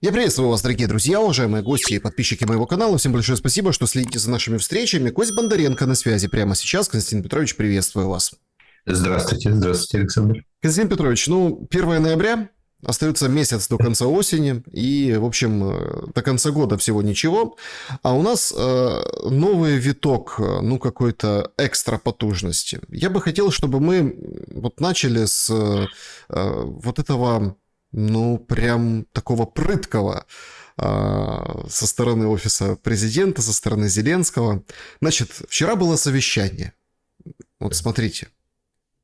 Я приветствую вас, дорогие друзья, уважаемые гости и подписчики моего канала. Всем большое спасибо, что следите за нашими встречами. Кость Бондаренко на связи прямо сейчас. Константин Петрович, приветствую вас. Здравствуйте, здравствуйте, Александр. Константин Петрович, 1 ноября, остается месяц до конца осени, и, в общем, до конца года всего ничего. А у нас новый виток, какой-то экстра потужности. Я бы хотел, чтобы мы начали с вот этого... прям такого прыткого со стороны офиса президента, со стороны Зеленского. Значит, вчера было совещание. Вот смотрите.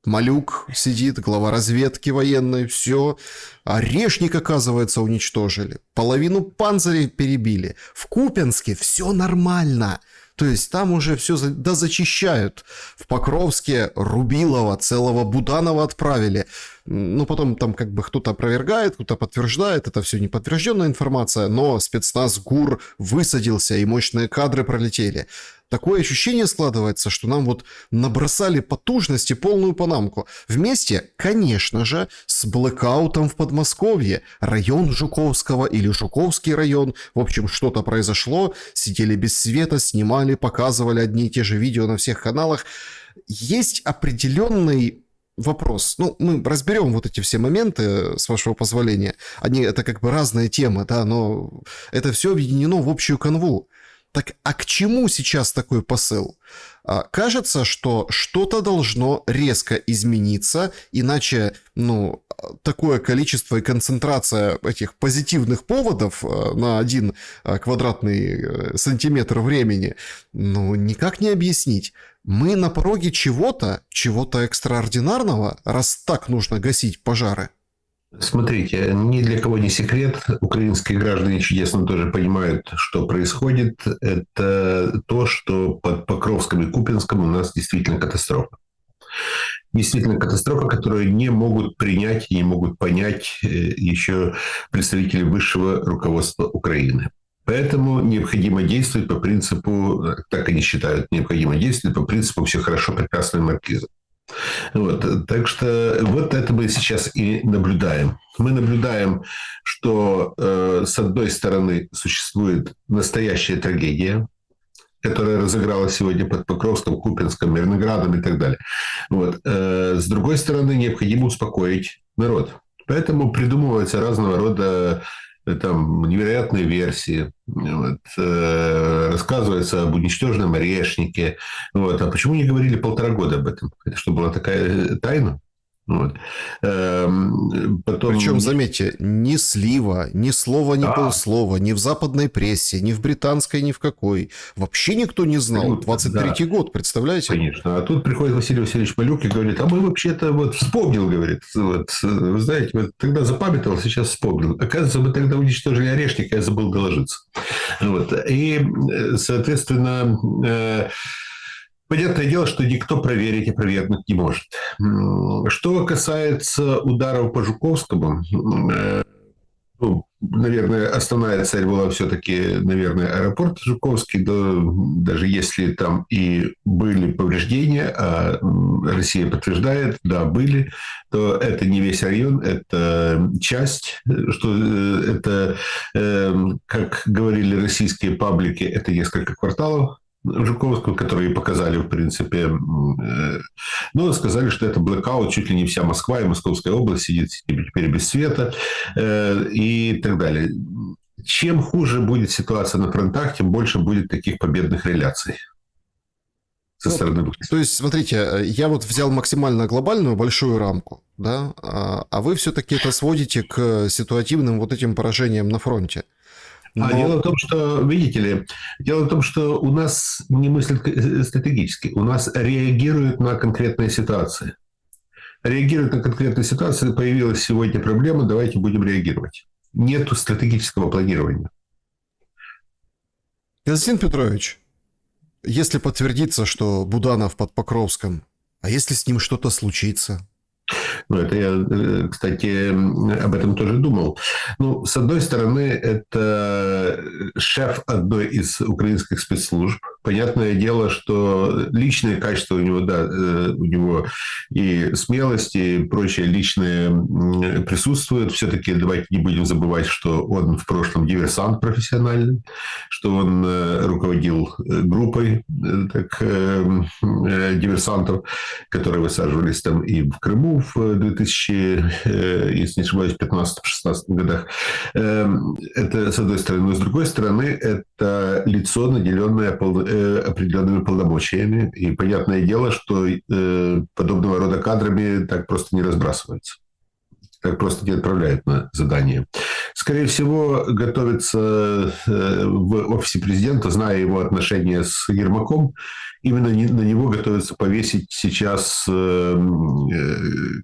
Малюк сидит, глава разведки военной, все. Орешник, оказывается, уничтожили. Половину панцирей перебили. В Купянске все нормально. То есть там уже все зачищают. В Покровске Рубилова, целого Буданова отправили. Потом там кто-то опровергает, кто-то подтверждает. Это все неподтвержденная информация, но спецназ ГУР высадился, и мощные кадры пролетели. Такое ощущение складывается, что нам набросали потужности полную панамку. Вместе, конечно же, с блэкаутом в Подмосковье. Район Жуковского или Жуковский район. В общем, что-то произошло. Сидели без света, снимали, показывали одни и те же видео на всех каналах. Есть определенный вопрос. Мы разберем эти все моменты, с вашего позволения. Это разные темы, да, но это все объединено в общую канву. Так, а к чему сейчас такой посыл? Кажется, что что-то должно резко измениться, иначе, такое количество и концентрация этих позитивных поводов на 1 квадратный сантиметр времени, никак не объяснить. Мы на пороге чего-то экстраординарного, раз так нужно гасить пожары. Смотрите, ни для кого не секрет, украинские граждане чудесно тоже понимают, что происходит. Это то, что под Покровском и Купянском у нас действительно катастрофа. Действительно катастрофа, которую не могут принять и не могут понять еще представители высшего руководства Украины. Поэтому необходимо действовать по принципу, так они считают, необходимо действовать по принципу «все хорошо, прекрасно, маркиза». Так что это мы сейчас и наблюдаем. Мы наблюдаем, что с одной стороны существует настоящая трагедия, которая разыгралась сегодня под Покровском, Купянском, Мирноградом и так далее. С другой стороны, необходимо успокоить народ. Поэтому придумываются разного рода невероятные версии. Рассказывается об уничтоженном орешнике. А почему не говорили 1,5 года об этом? Это что, была такая тайна? Причем, заметьте, ни слива, ни слова, ни полслова, ни в западной прессе, ни в британской, ни в какой. Вообще никто не знал. 23-й год, представляете? Конечно. А тут приходит Василий Васильевич Малюк и говорит, а мы вообще-то вспомнил, говорит. Вы знаете, тогда запамятовал, сейчас вспомнил. Оказывается, мы тогда уничтожили орешник, я забыл доложиться. И, соответственно... Понятное дело, что никто проверить и опровергнуть не может. Что касается ударов по Жуковскому, наверное, основная цель была все-таки, аэропорт Жуковский. Даже если там и были повреждения, а Россия подтверждает, да, были, то это не весь район, это часть, что это, как говорили российские паблики, это несколько кварталов Жуковского, которые показали, в принципе, сказали, что это блэкаут, чуть ли не вся Москва и Московская область сидит теперь без света и так далее. Чем хуже будет ситуация на фронтах, тем больше будет таких победных реляций со стороны. То есть, смотрите, я взял максимально глобальную большую рамку, да, а вы все-таки это сводите к ситуативным этим поражениям на фронте. Дело в том, что, видите ли, у нас не мыслят стратегически, у нас реагируют на конкретные ситуации. Реагируют на конкретные ситуации, появилась сегодня проблема, давайте будем реагировать. Нету стратегического планирования. Константин Петрович, если подтвердится, что Буданов под Покровском, а если с ним что-то случится? Это я, кстати, об этом тоже думал. С одной стороны, это шеф одной из украинских спецслужб, Понятное дело, что личные качества у него, да, у него и смелость, и прочее личное присутствует. Все-таки давайте не будем забывать, что он в прошлом диверсант профессиональный, что он руководил группой диверсантов, которые высаживались там и в Крыму в 2000, если не ошибаюсь, 15-16 годах. Это с одной стороны. Но с другой стороны, это лицо, наделенное определенными полномочиями. И понятное дело, что подобного рода кадрами так просто не разбрасываются. Так просто не отправляют на задание. Скорее всего, готовится в офисе президента, зная его отношения с Ермаком, именно на него готовится повесить сейчас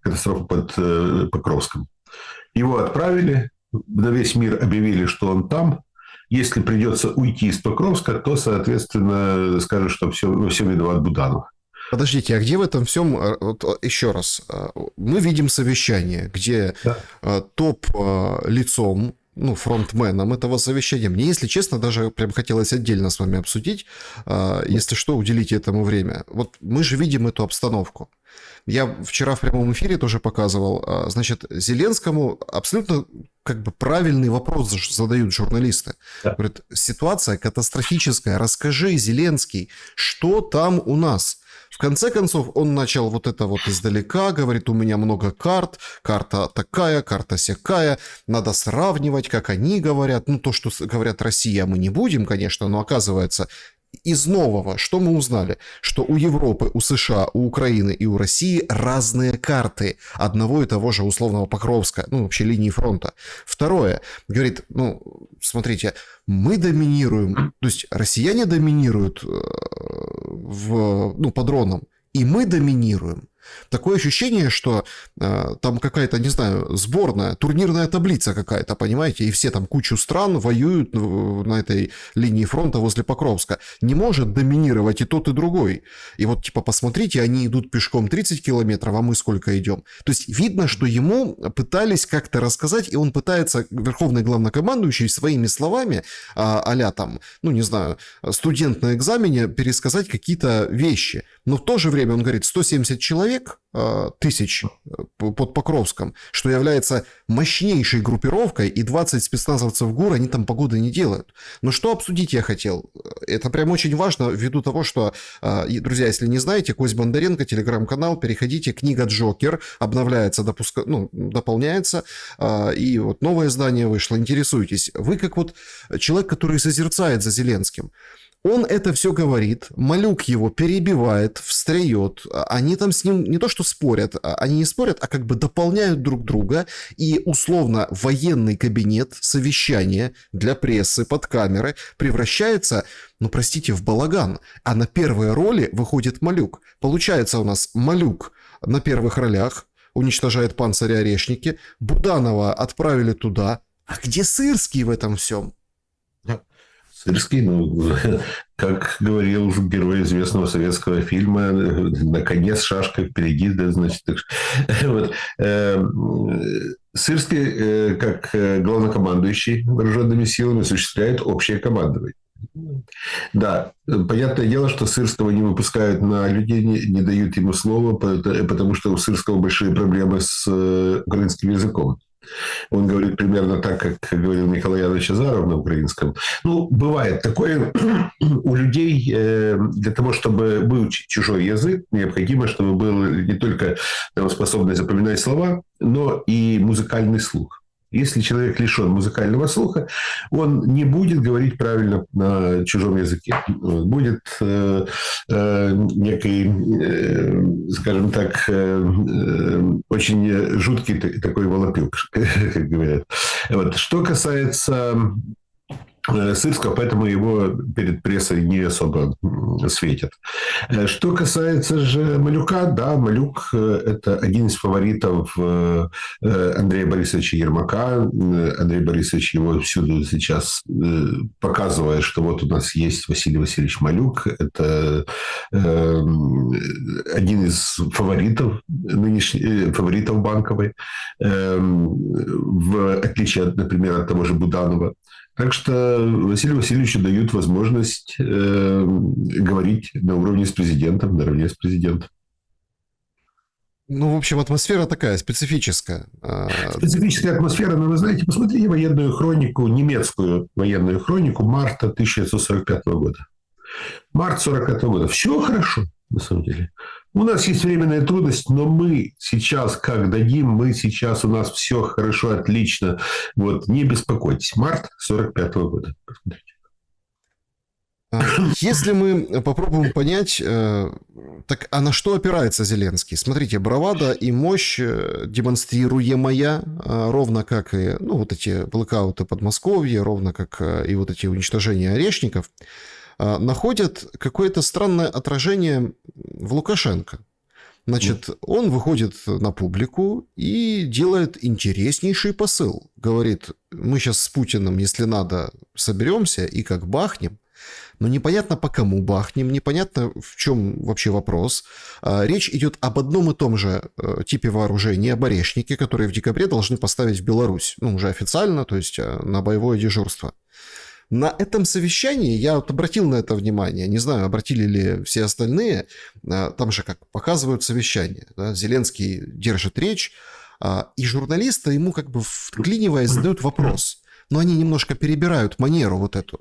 катастрофу под Покровском. Его отправили, на весь мир объявили, что он там. Если придется уйти из Покровска, то, соответственно, скажут, что во всем виноват Буданов. Подождите, а где в этом всем, вот еще раз, мы видим совещание, где топ-лицом, ну, фронтменом этого совещания, мне, если честно, даже прям хотелось отдельно с вами обсудить, если что, уделите этому время. Вот мы же видим эту обстановку. Я вчера в прямом эфире тоже показывал, значит, Зеленскому абсолютно как бы правильный вопрос задают журналисты. Да. Говорят, ситуация катастрофическая, расскажи, Зеленский, что там у нас? В конце концов, он начал вот это вот издалека, говорит, у меня много карт, карта такая, карта сякая, надо сравнивать, как они говорят. Ну, то, что говорят Россия, мы не будем, конечно, но оказывается, из нового, что мы узнали? Что у Европы, у США, у Украины и у России разные карты одного и того же условного Покровска, ну, вообще линии фронта. Второе, говорит, ну, смотрите, мы доминируем, то есть россияне доминируют по дронам, и мы доминируем. Такое ощущение, что там какая-то, не знаю, сборная, турнирная таблица какая-то, понимаете, и все там кучу стран воюют на этой линии фронта возле Покровска. Не может доминировать и тот, и другой. И вот, типа, посмотрите, они идут пешком 30 километров, а мы сколько идем. То есть видно, что ему пытались как-то рассказать, и он пытается, верховный главнокомандующий, своими словами, а-ля там, ну, не знаю, студент на экзамене, пересказать какие-то вещи. Но в то же время он говорит, 170 человек, тысяч под Покровском, что является мощнейшей группировкой, и 20 спецназовцев ГУР, они там погоды не делают. Но что обсудить я хотел? Это прям очень важно, ввиду того, что, друзья, если не знаете, Кость Бондаренко, телеграм-канал, переходите, книга «Джокер», обновляется, дополняется, и вот новое издание вышло, интересуйтесь. Вы как вот человек, который созерцает за Зеленским, он это все говорит, Малюк его перебивает, встряет, они там с ним не то что спорят, они не спорят, а как бы дополняют друг друга, и условно военный кабинет, совещание для прессы под камеры превращается, ну простите, в балаган, а на первые роли выходит Малюк. Получается у нас Малюк на первых ролях, уничтожает панцири-орешники, Буданова отправили туда, а где Сырский в этом всем? Сырский, ну, как говорил герой известного советского фильма, наконец шашка впереди, да, значит, вот. Сырский, как главнокомандующий вооруженными силами, осуществляет общее командование. Да, понятное дело, что Сырского не выпускают на людей, не дают ему слова, потому что у Сырского большие проблемы с украинским языком. Он говорит примерно так, как говорил Николай Янович Азаров на украинском. Ну, бывает такое у людей. Для того, чтобы выучить чужой язык, необходимо, чтобы была не только способность запоминать слова, но и музыкальный слух. Если человек лишен музыкального слуха, он не будет говорить правильно на чужом языке. Будет некий, скажем так, очень жуткий такой волопюк, как говорят. Вот. Что касается Сырского, поэтому его перед прессой не особо светят. Что касается же Малюка, да, Малюк – это один из фаворитов Андрея Борисовича Ермака. Андрей Борисович его всюду сейчас показывает, что вот у нас есть Василий Васильевич Малюк. Это один из фаворитов, фаворитов Банковой, в отличие, например, от того же Буданова. Так что Василию Васильевичу дают возможность говорить на уровне с президентом, наравне с президентом. Ну, в общем, атмосфера такая специфическая. Специфическая атмосфера, но вы знаете, посмотрите военную хронику, немецкую военную хронику марта 1945 года. Март 1945 года. Все хорошо, на самом деле. У нас есть временная трудность, но мы сейчас как дадим, мы сейчас у нас все хорошо, отлично. Вот, не беспокойтесь. Март 1945 года. Посмотрите. Если мы попробуем понять, так а на что опирается Зеленский? Смотрите, бравада и мощь, демонстрируемая, ровно как и вот эти блэкауты Подмосковья, ровно как и вот эти уничтожения орешников, находят какое-то странное отражение в Лукашенко. Значит, он выходит на публику и делает интереснейший посыл. Говорит, мы сейчас с Путиным, если надо, соберемся и как бахнем. Но непонятно, по кому бахнем, непонятно, в чем вообще вопрос. Речь идет об одном и том же типе вооружения, об орешнике, которые в декабре должны поставить в Беларусь. Уже официально, то есть на боевое дежурство. На этом совещании, я вот обратил на это внимание, не знаю, обратили ли все остальные, там же как показывают совещание. Да? Зеленский держит речь, и журналисты ему как бы вклиниваясь задают вопрос. Но они немножко перебирают манеру вот эту.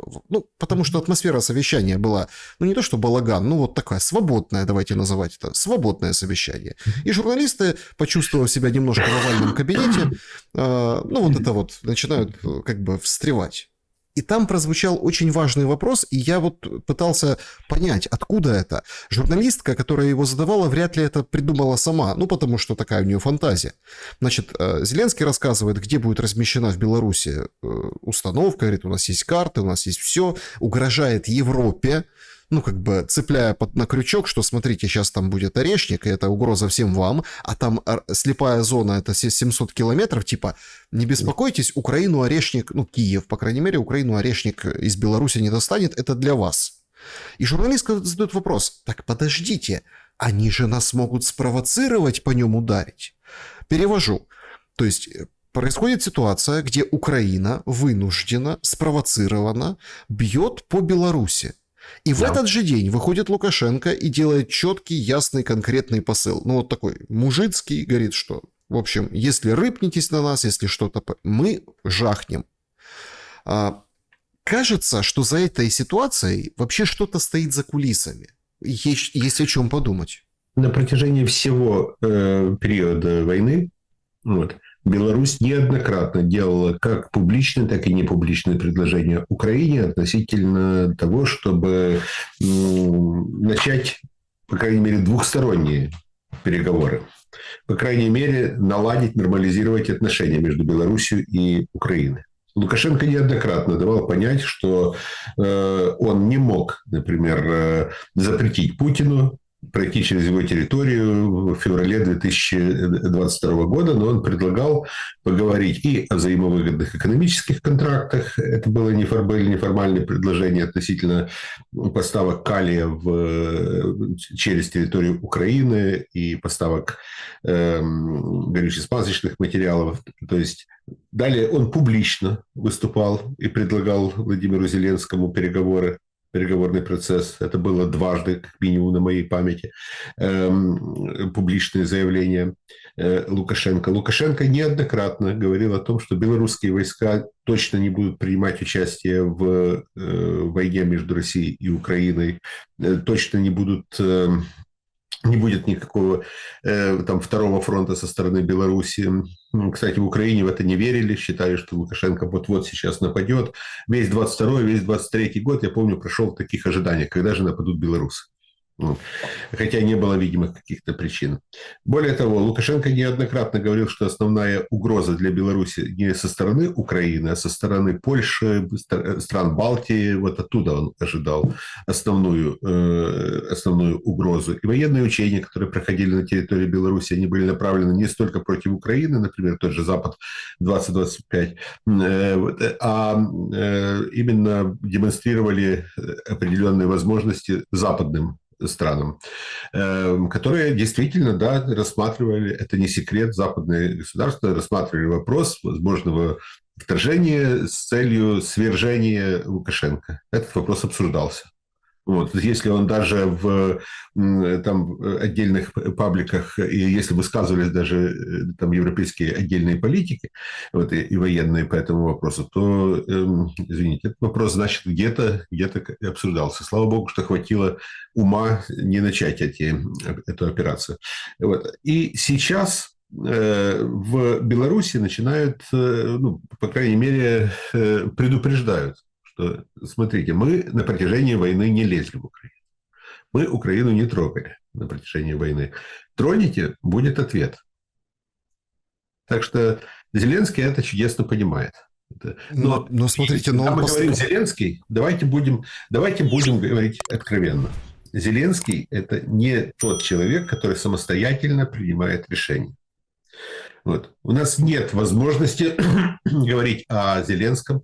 Потому что атмосфера совещания была, не то что балаган, вот такая свободная, давайте называть это, свободное совещание. И журналисты, почувствовав себя немножко в овальном кабинете, начинают как бы встревать. И там прозвучал очень важный вопрос, и я пытался понять, откуда это. Журналистка, которая его задавала, вряд ли это придумала сама, потому что такая у нее фантазия. Значит, Зеленский рассказывает, где будет размещена в Беларуси установка, говорит, у нас есть карты, у нас есть все, угрожает Европе, цепляя на крючок, что, смотрите, сейчас там будет орешник, и это угроза всем вам, а там слепая зона, это 700 километров, не беспокойтесь, Украину орешник, Киев, по крайней мере, Украину орешник из Беларуси не достанет, это для вас. И журналистка задает вопрос, так подождите, они же нас могут спровоцировать, по нем ударить. Перевожу. То есть происходит ситуация, где Украина вынуждена, спровоцирована, бьет по Беларуси. И в этот же день выходит Лукашенко и делает четкий, ясный, конкретный посыл. Такой мужицкий, говорит, что, в общем, если рыпнетесь на нас, если что-то, мы жахнем. Кажется, что за этой ситуацией вообще что-то стоит за кулисами. Есть о чем подумать. На протяжении всего периода войны Беларусь неоднократно делала как публичные, так и непубличные предложения Украине относительно того, чтобы начать, по крайней мере, двухсторонние переговоры. По крайней мере, наладить, нормализировать отношения между Беларусью и Украиной. Лукашенко неоднократно давал понять, что он не мог, например, запретить Путину пройти через его территорию в феврале 2022 года, но он предлагал поговорить и о взаимовыгодных экономических контрактах. Это было неформальное предложение относительно поставок калия через территорию Украины и поставок горюче-смазочных материалов. То есть далее он публично выступал и предлагал Владимиру Зеленскому переговорный процесс. Это было дважды, как минимум, на моей памяти. Публичные заявления Лукашенко. Лукашенко неоднократно говорил о том, что белорусские войска точно не будут принимать участие в войне между Россией и Украиной, точно не будет никакого второго фронта со стороны Беларуси. Кстати, в Украине в это не верили, считали, что Лукашенко вот-вот сейчас нападет. Весь 22-й, весь 23-й год, я помню, прошел в таких ожиданиях, когда же нападут белорусы. Хотя не было видимых каких-то причин. Более того, Лукашенко неоднократно говорил, что основная угроза для Беларуси не со стороны Украины, а со стороны Польши, стран Балтии. Вот оттуда он ожидал основную угрозу. И военные учения, которые проходили на территории Беларуси, они были направлены не столько против Украины, например, тот же Запад-2025, а именно демонстрировали определенные возможности западным странам, которые действительно, рассматривали, это не секрет, западные государства рассматривали вопрос возможного вторжение с целью свержения Лукашенко. Этот вопрос обсуждался. Вот. Если он даже в там, отдельных пабликах, и если высказывались даже там, европейские отдельные политики вот, и военные по этому вопросу, то, извините, этот вопрос, значит, где-то обсуждался. Слава богу, что хватило ума не начать эту операцию. Вот. И сейчас в Беларуси начинают, ну, по крайней мере, предупреждают, что, смотрите, мы на протяжении войны не лезли в Украину. Мы Украину не трогали на протяжении войны. Тронете – будет ответ. Так что Зеленский это чудесно понимает. Но смотрите, когда мы говорим Зеленский, давайте будем говорить откровенно. Зеленский – это не тот человек, который самостоятельно принимает решения. Вот. У нас нет возможности говорить о Зеленском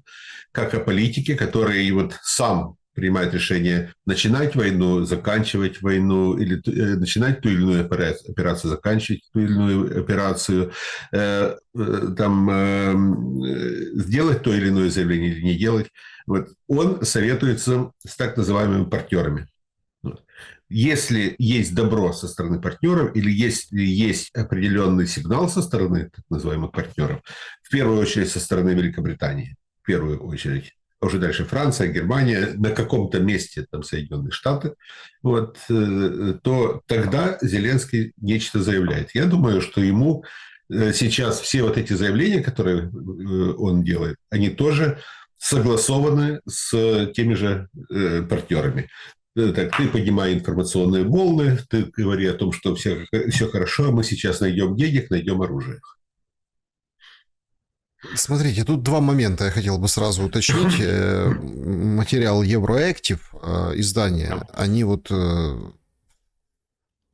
как о политике, который вот сам принимает решение начинать войну, заканчивать войну, или начинать ту или иную операцию, заканчивать ту или иную операцию, сделать то или иное заявление или не делать. Вот. Он советуется с так называемыми партнерами. Вот. Если есть добро со стороны партнеров или если есть определенный сигнал со стороны так называемых партнеров, в первую очередь со стороны Великобритании, в первую очередь, а уже дальше Франция, Германия, на каком-то месте там Соединенные Штаты, вот, то тогда Зеленский нечто заявляет. Я думаю, что ему сейчас все вот эти заявления, которые он делает, они тоже согласованы с теми же партнерами. Так, ты поднимай информационные волны, ты говори о том, что все хорошо, мы сейчас найдем денег, найдем оружие. Смотрите, тут два момента я хотел бы сразу уточнить. Материал Евроактив, издание, они вот... Ну,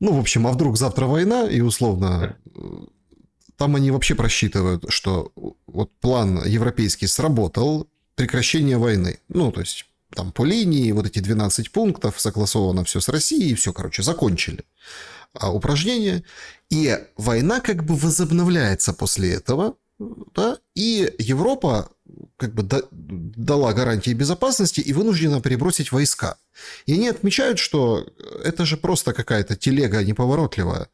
в общем, а вдруг завтра война, и условно... Там они вообще просчитывают, что вот план европейский сработал, прекращение войны. Ну, то есть... Там по линии вот эти 12 пунктов, согласовано все с Россией, все, короче, закончили упражнение. И война как бы возобновляется после этого, да, и Европа как бы дала гарантии безопасности и вынуждена перебросить войска. И они отмечают, что это же просто какая-то телега неповоротливая.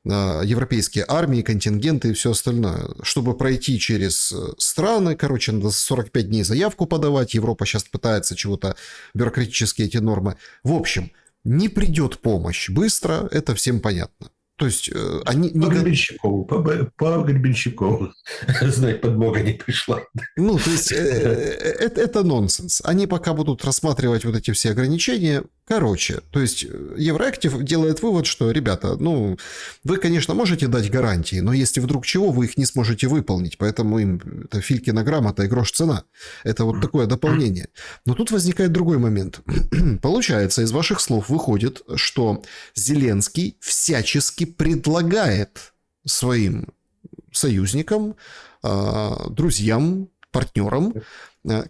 Европейские армии, контингенты и все остальное. Чтобы пройти через страны, короче, надо 45 дней заявку подавать. Европа сейчас пытается чего-то, бюрократически эти нормы. В общем, не придет помощь быстро, это всем понятно. То есть они... По Гребенщикову. Знать, подмога не пришла. Ну, то есть это нонсенс. Они пока будут рассматривать вот эти все ограничения. Короче, то есть Евроактив делает вывод, что, ребята, ну, вы, конечно, можете дать гарантии, но если вдруг чего, вы их не сможете выполнить. Поэтому им это Филькина грамота и грош цена. Это вот такое дополнение. Но тут возникает другой момент. Получается, из ваших слов выходит, что Зеленский всячески предлагает своим союзникам, друзьям, партнерам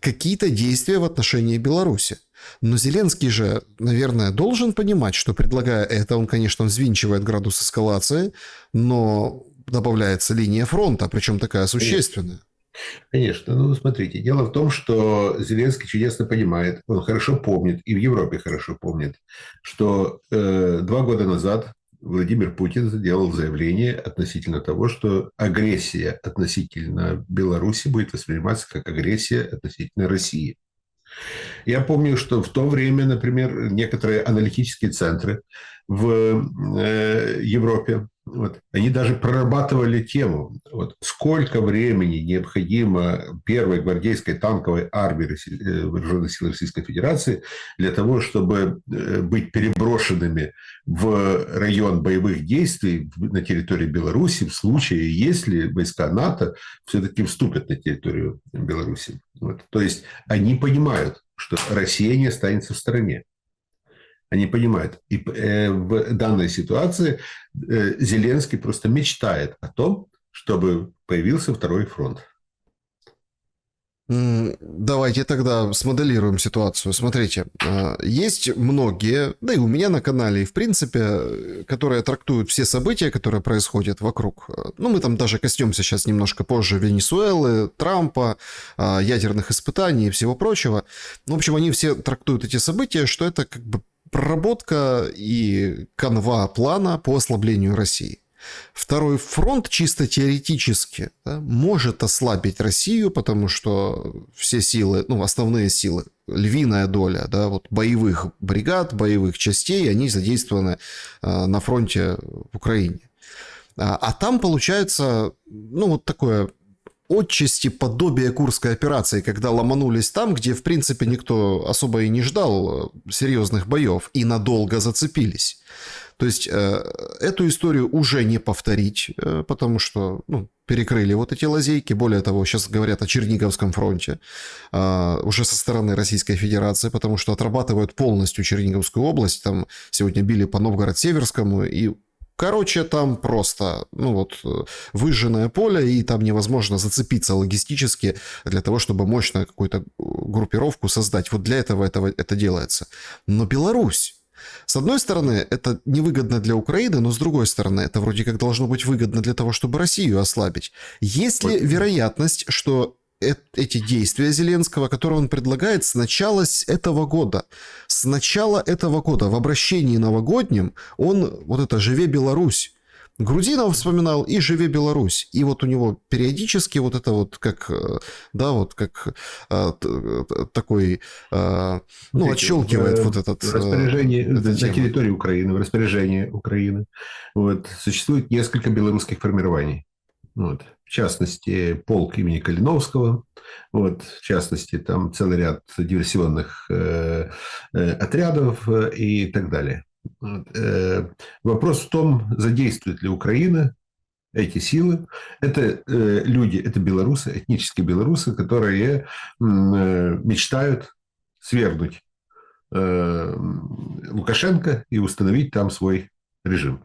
какие-то действия в отношении Беларуси. Но Зеленский же, наверное, должен понимать, что, предлагая это, он, конечно, взвинчивает градус эскалации, но добавляется линия фронта, причем такая существенная. Конечно. Ну, смотрите, дело в том, что Зеленский чудесно понимает, он хорошо помнит, и в Европе хорошо помнит, что 2 года назад Владимир Путин сделал заявление относительно того, что агрессия относительно Беларуси будет восприниматься как агрессия относительно России. Я помню, что в то время, например, некоторые аналитические центры в Европе, вот, они даже прорабатывали тему, вот, сколько времени необходимо первой гвардейской танковой армии Вооруженных сил Российской Федерации для того, чтобы быть переброшенными в район боевых действий на территории Беларуси в случае, если войска НАТО все-таки вступят на территорию Беларуси. Вот. То есть они понимают, что Россия не останется в стороне. Они понимают. И в данной ситуации Зеленский просто мечтает о том, чтобы появился второй фронт. Давайте тогда смоделируем ситуацию. Смотрите, есть многие, да и у меня на канале, и в принципе, которые трактуют все события, которые происходят вокруг. Ну, мы там даже коснемся сейчас немножко позже Венесуэлы, Трампа, ядерных испытаний и всего прочего. В общем, они все трактуют эти события, что это как бы проработка и канва плана по ослаблению России. Второй фронт чисто теоретически, да, может ослабить Россию, потому что все силы, ну, основные силы, львиная доля, да, вот боевых бригад, боевых частей, они задействованы на фронте в Украине. А там получается, ну, вот такое отчасти подобие Курской операции, когда ломанулись там, где, в принципе, никто особо и не ждал серьезных боев, и надолго зацепились. То есть эту историю уже не повторить, потому что перекрыли вот эти лазейки. Более того, сейчас говорят о Черниговском фронте уже со стороны Российской Федерации, потому что отрабатывают полностью Черниговскую область. Там сегодня били по Новгород-Северскому, и короче, там просто, выжженное поле, и там невозможно зацепиться логистически для того, чтобы мощно какую-то группировку создать. Вот для этого это делается. Но Беларусь, с одной стороны, это невыгодно для Украины, но с другой стороны, это вроде как должно быть выгодно для того, чтобы Россию ослабить. Есть ли вероятность, что эти действия Зеленского, которые он предлагает с начала этого года, в обращении новогоднем, он вот это «Живе Беларусь», Грудинов вспоминал и «Живе Беларусь». И вот у него периодически вот это вот как, да, вот как такой, отщелкивает вот этот... Распоряжение на территории Украины, в распоряжении Украины. Вот, существует несколько белорусских формирований. Вот. В частности, полк имени Калиновского, вот, в частности, там целый ряд диверсионных отрядов и так далее. Вот. Вопрос в том, задействует ли Украина эти силы. Это люди, это белорусы, этнические белорусы, которые мечтают свергнуть Лукашенко и установить там свой режим.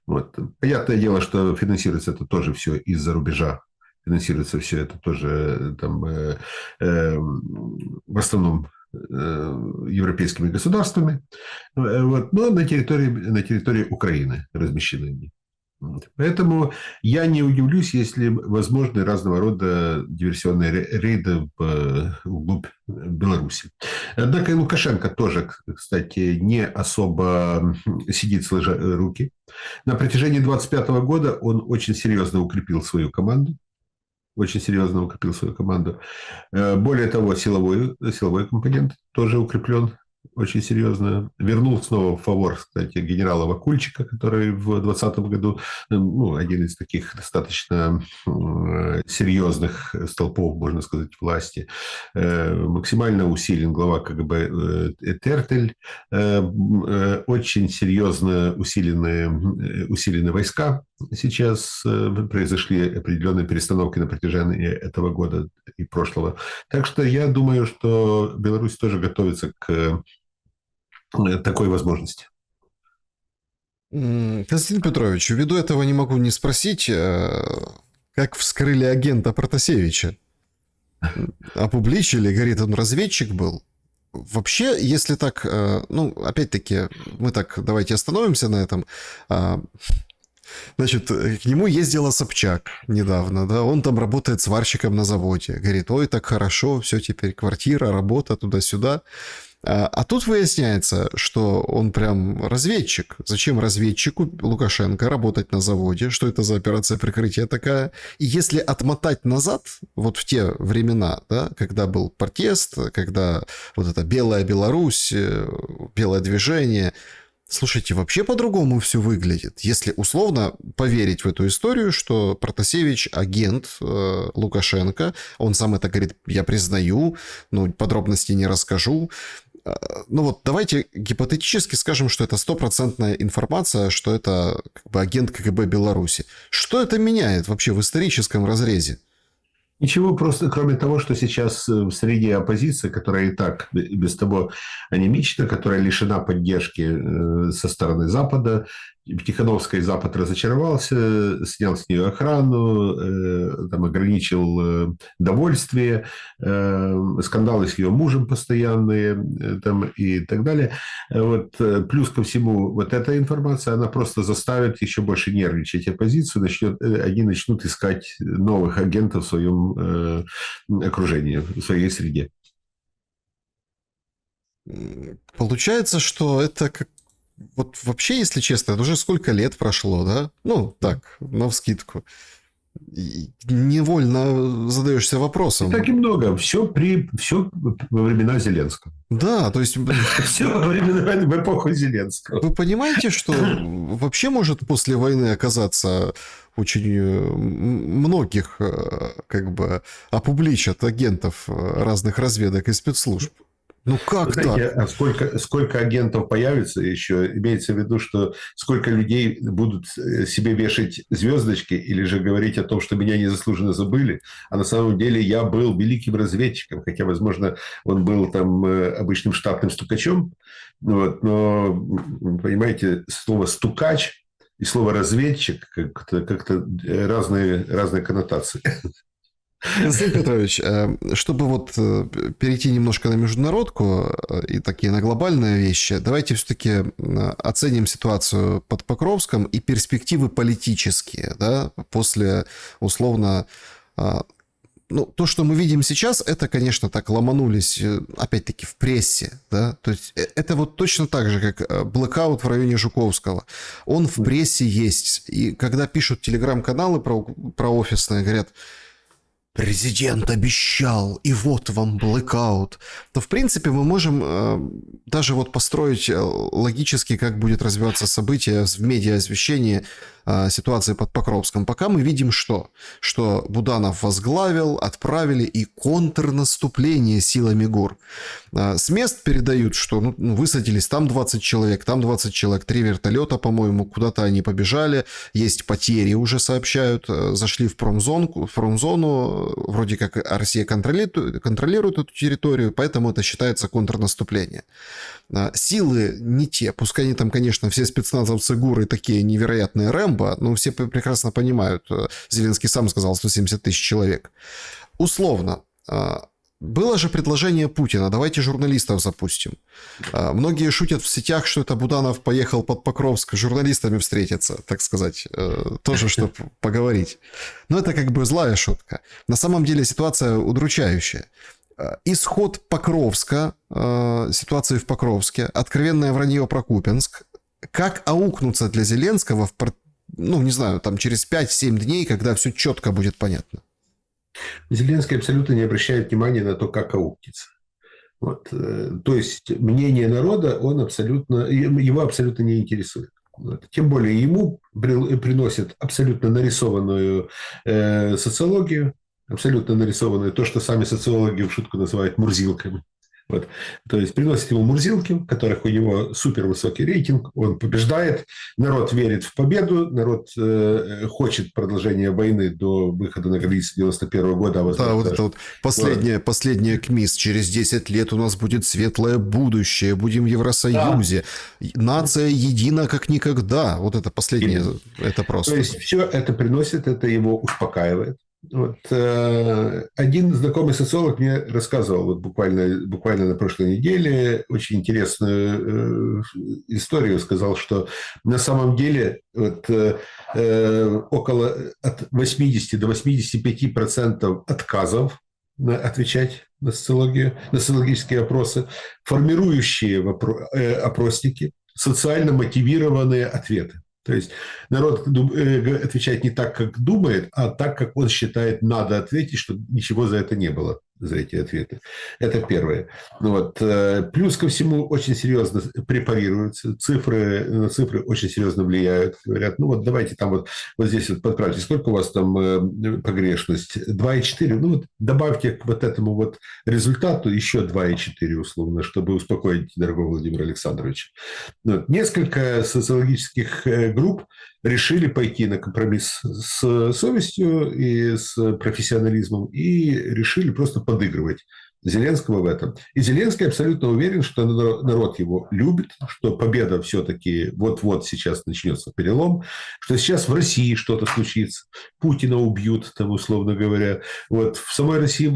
Вот. Понятное дело, что финансируется это тоже все из-за рубежа. Финансируется все это тоже там, в основном европейскими государствами, вот, но на территории Украины размещены они. Поэтому я не удивлюсь, если возможны разного рода диверсионные рейды вглубь Беларуси. Однако и Лукашенко тоже, кстати, не особо сидит сложа руки. На протяжении 2025 года он очень серьезно укрепил свою команду. Более того, силовой компонент тоже укреплен очень серьезно. Вернул снова в фавор, кстати, генерала Вакульчика, который в 2020 году, один из таких достаточно серьезных столпов, можно сказать, власти. Максимально усилен глава КГБ Тертель. Очень серьезно усилены войска. Сейчас произошли определенные перестановки на протяжении этого года и прошлого. Так что я думаю, что Беларусь тоже готовится к такой возможности. Константин Петрович, ввиду этого не могу не спросить, как вскрыли агента Протасевича? Опубличили, говорит, он разведчик был. Вообще, если так, опять-таки, мы так, давайте остановимся на этом. Значит, к нему ездила Собчак недавно, да, он там работает сварщиком на заводе. Говорит, ой, так хорошо, все теперь квартира, работа, туда-сюда. А тут выясняется, что он прям разведчик. Зачем разведчику Лукашенко работать на заводе? Что это за операция прикрытия такая? И если отмотать назад, вот в те времена, да, когда был протест, когда вот это белая Беларусь, белое движение... Слушайте, вообще по-другому все выглядит. Если условно поверить в эту историю, что Протасевич агент Лукашенко, он сам это говорит, я признаю, но подробностей не расскажу. Давайте гипотетически скажем, что это стопроцентная информация, что это как бы агент КГБ Беларуси. Что это меняет вообще в историческом разрезе? Ничего, просто кроме того, что сейчас в среде оппозиции, которая и так без того анемична, которая лишена поддержки со стороны Запада, Тихановская Запад разочаровался, снял с нее охрану, там, ограничил довольствие, скандалы с ее мужем постоянные там, и так далее. Вот. Плюс ко всему, вот эта информация, она просто заставит еще больше нервничать оппозицию, они начнут искать новых агентов в своем окружении, в своей среде. Получается, что это как... Вот вообще, если честно, это уже сколько лет прошло, да? Ну, так, навскидку. И невольно задаешься вопросом. И так и много. Все во времена Зеленского. Да, то есть... Все во времена, в эпоху Зеленского. Вы понимаете, что вообще может после войны оказаться очень многих, как бы, опубличат агентов разных разведок и спецслужб? Ну как Знаете, так? а сколько агентов появится еще? Имеется в виду, что сколько людей будут себе вешать звездочки или же говорить о том, что меня незаслуженно забыли, а на самом деле я был великим разведчиком, хотя, возможно, он был там обычным штатным стукачом. Вот, но, понимаете, слово «стукач» и слово «разведчик» как-то разные коннотации. Константин Петрович, чтобы вот перейти немножко на международку и такие на глобальные вещи, давайте все-таки оценим ситуацию под Покровском и перспективы политические, да, после условно... Ну, то, что мы видим сейчас, это, конечно, так ломанулись, опять-таки, в прессе, да, то есть это вот точно так же, как блэкаут в районе Жуковского. Он в прессе есть, и когда пишут телеграм-каналы про офисные, говорят... Президент обещал, и вот вам блэкаут, то, в принципе, мы можем даже вот построить логически, как будет развиваться событие в медиаосвещении ситуации под Покровском. Пока мы видим что? Что Буданов возглавил, отправили и контрнаступление силами ГУР. С мест передают, что высадились там 20 человек, 3 вертолета, по-моему, куда-то они побежали, есть потери, уже сообщают, зашли в промзону, вроде как Россия контролирует эту территорию, поэтому это считается контрнаступление. Силы не те, пускай они там, конечно, все спецназовцы ГУРы такие невероятные Рэмбо, но все прекрасно понимают, Зеленский сам сказал 170 тысяч человек. Условно, было же предложение Путина, давайте журналистов запустим. Многие шутят в сетях, что это Буданов поехал под Покровск с журналистами встретиться, так сказать, тоже, чтобы поговорить. Но это как бы злая шутка. На самом деле ситуация удручающая. Исход Покровска, ситуации в Покровске, откровенное вранье про Купянск, как аукнуться для Зеленского, не знаю, там через 5-7 дней, когда все четко будет понятно. Зеленский абсолютно не обращает внимания на то, как аукнется. Вот. То есть мнение народа его абсолютно не интересует. Вот. Тем более ему приносят абсолютно нарисованную социологию, абсолютно нарисованную то, что сами социологи в шутку называют мурзилками. Вот. То есть приносит ему мурзилки, в которых у него супервысокий рейтинг, он побеждает, народ верит в победу, народ хочет продолжения войны до выхода на границы 91 года. Да, вот это вот последняя КМИС. Через 10 лет у нас будет светлое будущее, будем в Евросоюзе. Да. Нация едина как никогда. Вот это последнее, это просто. То есть все это приносит, это его успокаивает. Вот, один знакомый социолог мне рассказывал вот буквально на прошлой неделе очень интересную историю. Сказал, что на самом деле вот, около от 80 до 85% отказов отвечать на социологические опросы, формирующие опросники, социально мотивированные ответы. То есть народ отвечает не так, как думает, а так, как он считает, надо ответить, чтобы ничего за это не было, за эти ответы. Это первое. Вот. Плюс ко всему очень серьезно препарируются, на цифры очень серьезно влияют. Говорят, ну вот давайте там вот здесь вот подправьте, сколько у вас там погрешность? 2,4. Ну вот добавьте к вот этому вот результату еще 2,4 условно, чтобы успокоить дорогого Владимира Александровича. Вот. Несколько социологических групп решили пойти на компромисс с совестью и с профессионализмом и решили просто подыгрывать Зеленского в этом. И Зеленский абсолютно уверен, что народ его любит, что победа все-таки вот-вот сейчас начнется перелом, что сейчас в России что-то случится, Путина убьют, там, условно говоря. Вот в самой России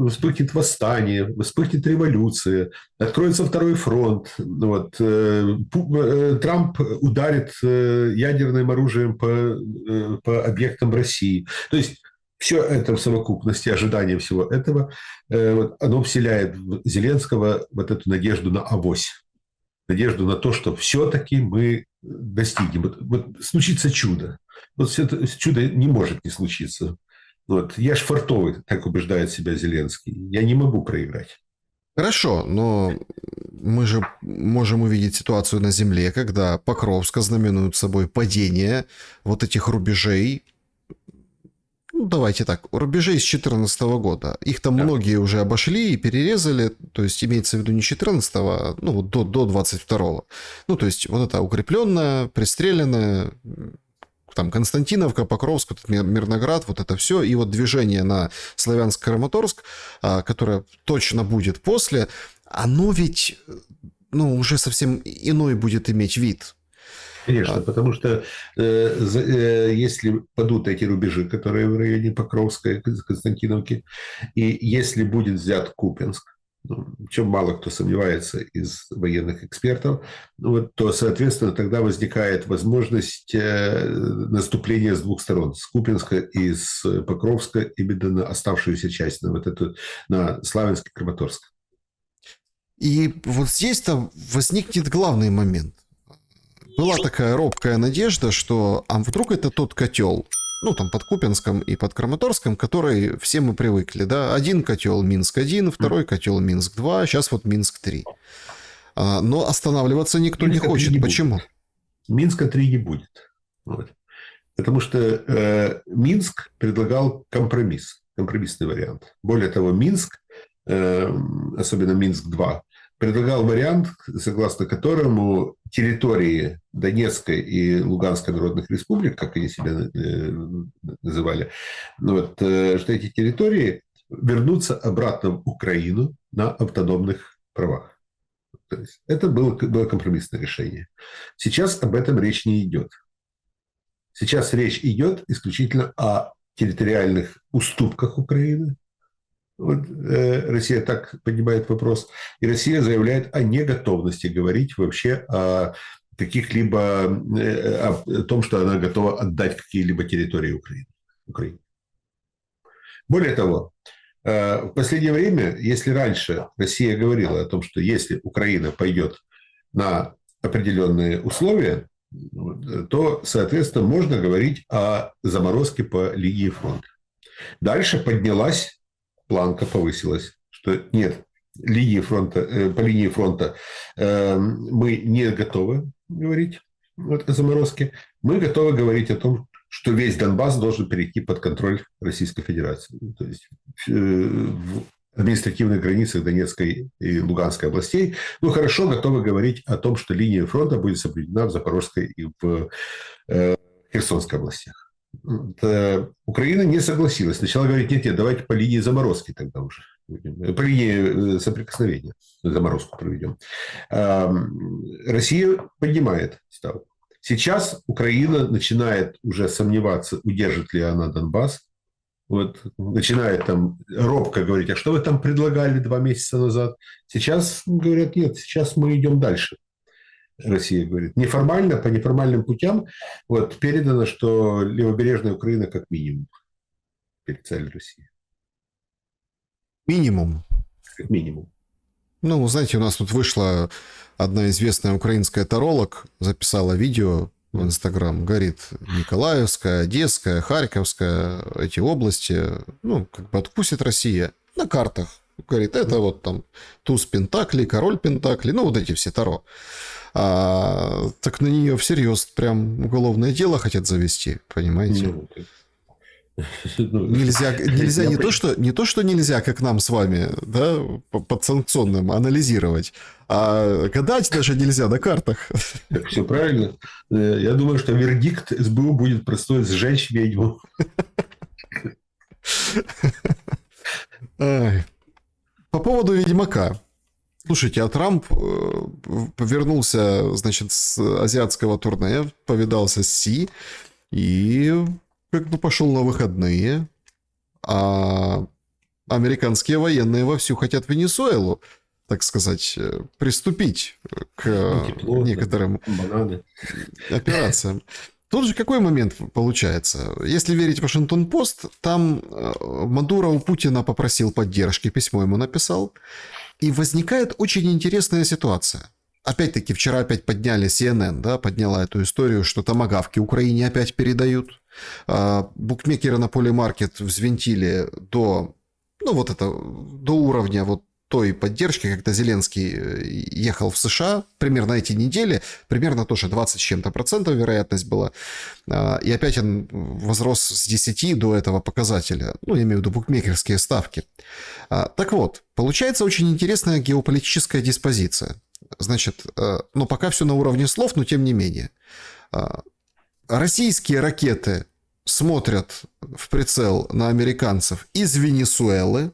вспыхнет восстание, вспыхнет революция, откроется второй фронт. Вот. Трамп ударит ядерным оружием по объектам России. То есть все это в совокупности, ожидание всего этого, оно вселяет в Зеленского вот эту надежду на авось. Надежду на то, что все-таки мы достигнем. Вот случится чудо. Вот чудо не может не случиться. Вот. Я ж фартовый, так убеждает себя Зеленский. Я не могу проиграть. Хорошо, но мы же можем увидеть ситуацию на земле, когда Покровск знаменует собой падение вот этих рубежей. Ну, давайте так, рубежей с 2014 года. Их там многие уже обошли и перерезали, то есть имеется в виду не 14, а ну, вот до 22. Ну, то есть вот это укрепленное, пристреленное, там Константиновка, Покровск, вот Мирноград, вот это все, и вот движение на Славянск-Краматорск, которое точно будет после, оно ведь, ну, уже совсем иной будет иметь вид. Конечно, потому что если падут эти рубежи, которые в районе Покровска и Константиновки, и если будет взят Купянск, в чем мало кто сомневается из военных экспертов, вот, то, соответственно, тогда возникает возможность наступления с двух сторон, с Купянска и с Покровска, именно на оставшуюся часть, на, вот эту, на Славянск и Краматорск. И вот здесь-то возникнет главный момент. Была такая робкая надежда, что а вдруг это тот котел, ну там под Купянском и под Краматорском, который все мы привыкли, да, один котел Минск-1, второй котел Минск-2, сейчас вот Минск-3. Но останавливаться никто не хочет. Не Почему? Минска-3 не будет. Вот. Потому что Минск предлагал компромисс, компромиссный вариант. Более того, Минск, особенно Минск-2, предлагал вариант, согласно которому территории Донецкой и Луганской народных республик, как они себя называли, вот, что эти территории вернутся обратно в Украину на автономных правах. То есть это было компромиссное решение. Сейчас об этом речь не идет. Сейчас речь идет исключительно о территориальных уступках Украины. Вот, Россия так понимает вопрос. И Россия заявляет о неготовности говорить вообще о каких-либо... о том, что она готова отдать какие-либо территории Украине. Более того, в последнее время, если раньше Россия говорила о том, что если Украина пойдет на определенные условия, то, соответственно, можно говорить о заморозке по линии фронта. Дальше поднялась планка, повысилась, что нет, по линии фронта мы не готовы говорить о заморозке. Мы готовы говорить о том, что весь Донбасс должен перейти под контроль Российской Федерации. То есть в административных границах Донецкой и Луганской областей. Ну, хорошо, готовы говорить о том, что линия фронта будет соблюдена в Запорожской и в Херсонской областях. Украина не согласилась. Сначала говорит, нет, давайте по линии заморозки тогда уже. По линии соприкосновения заморозку проведем. Россия поднимает ставку. Сейчас Украина начинает уже сомневаться, удержит ли она Донбасс. Вот, начинает там робко говорить, а что вы там предлагали 2 месяца назад? Сейчас говорят, нет, сейчас мы идем дальше. Россия говорит. Неформально, по неформальным путям вот, передано, что левобережная Украина как минимум перед целью России. Минимум? Как минимум. Ну, знаете, у нас тут вышла одна известная украинская таролог, записала видео в Инстаграм, говорит, Николаевская, Одесская, Харьковская, эти области, ну, как бы откусит Россия на картах. Говорит, это вот там туз Пентаклей, король Пентаклей, ну, вот эти все таро. Так на нее всерьез прям уголовное дело хотят завести, понимаете? Нельзя не то, что нельзя, как нам с вами, да, подсанкционным анализировать, а гадать даже нельзя на картах. Так, все правильно. Я думаю, что вердикт СБУ будет простой: сжечь ведьму. По поводу «Ведьмака». Слушайте, а Трамп вернулся, значит, с азиатского турне, повидался с Си и как бы пошел на выходные. А американские военные вовсю хотят Венесуэлу, так сказать, приступить к Тепло, некоторым бананы. операциям. Тут же какой момент получается? Если верить Вашингтон-Пост, там Мадуро у Путина попросил поддержки, письмо ему написал. И возникает очень интересная ситуация. Опять-таки, вчера опять подняли CNN, да, подняла эту историю, что томагавки Украине опять передают. Букмекеры на Polymarket взвинтили до, ну, вот это, до уровня вот той поддержки, когда Зеленский ехал в США, примерно эти недели, примерно тоже 20 с чем-то процентов вероятность была. И опять он возрос с 10 до этого показателя. Ну, я имею в виду букмекерские ставки. Так вот, получается очень интересная геополитическая диспозиция. Значит, ну, пока все на уровне слов, но тем не менее. Российские ракеты смотрят в прицел на американцев из Венесуэлы,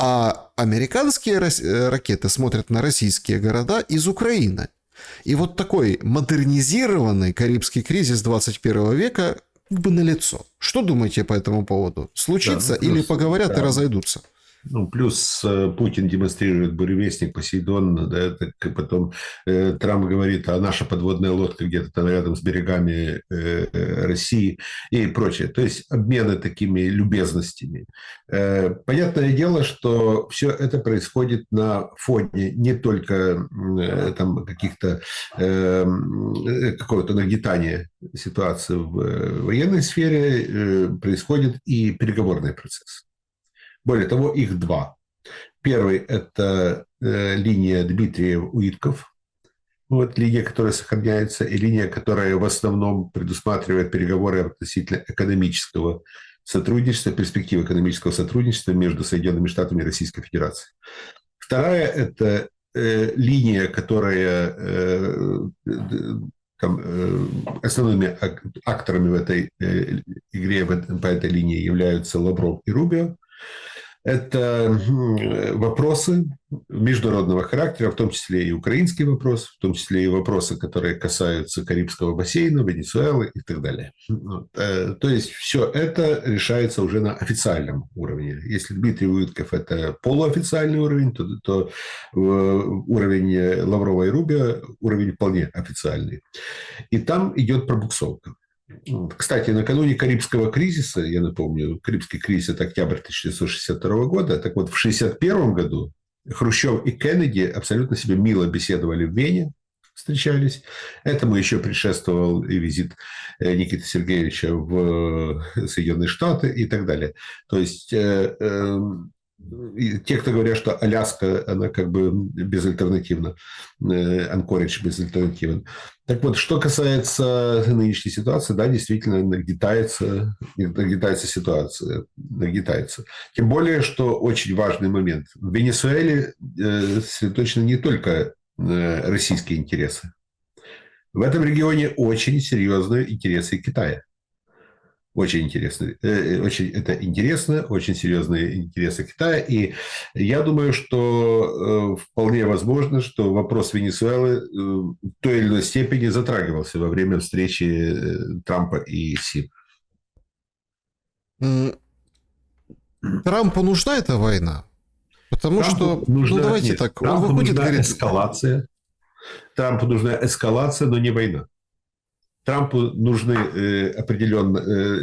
а американские ракеты смотрят на российские города из Украины. И вот такой модернизированный Карибский кризис 21 века как бы налицо. Что думаете по этому поводу? Случится, да, или поговорят, да, и разойдутся? Ну, плюс Путин демонстрирует буревестник, Посейдон, да, так, потом Трамп говорит, а наша подводная лодка где-то там рядом с берегами России и прочее. То есть обмены такими любезностями. Понятное дело, что все это происходит на фоне не только там каких-то какого-то нагнетания ситуации в военной сфере, происходит и переговорный процесс. Более того, их два. Первый – это линия Дмитриев-Уитков, вот линия, которая сохраняется, и линия, которая в основном предусматривает переговоры относительно экономического сотрудничества, перспективы экономического сотрудничества между Соединенными Штатами и Российской Федерацией. Вторая – это линия, которая там, основными акторами в этой игре по этой линии являются Лавров и Рубио. Это вопросы международного характера, в том числе и украинский вопрос, в том числе и вопросы, которые касаются Карибского бассейна, Венесуэлы и так далее. То есть все это решается уже на официальном уровне. Если Дмитрий Уитков – это полуофициальный уровень, то уровень Лаврова и Рубио – уровень вполне официальный. И там идет пробуксовка. Кстати, накануне Карибского кризиса, я напомню, Карибский кризис – это октябрь 1962 года, так вот, в 1961 году Хрущев и Кеннеди абсолютно себе мило беседовали в Вене, встречались. Этому еще предшествовал и визит Никиты Сергеевича в Соединенные Штаты и так далее. То есть те, кто говорят, что Аляска, она как бы безальтернативна, Анкоридж безальтернативен. Так вот, что касается нынешней ситуации, да, действительно нагнетается ситуация, нагнетается. Тем более, что очень важный момент. В Венесуэле сосредоточены не только российские интересы. В этом регионе очень серьезные интересы Китая. Очень интересно. Это интересно, очень серьезные интересы Китая. И я думаю, что вполне возможно, что вопрос Венесуэлы в той или иной степени затрагивался во время встречи Трампа и Си. Трампу нужна эта война? Потому что, нужна, ну давайте нет, так, Трампу он выходит, нужна говорит... эскалация. Трампу нужна эскалация, но не война. Трампу нужны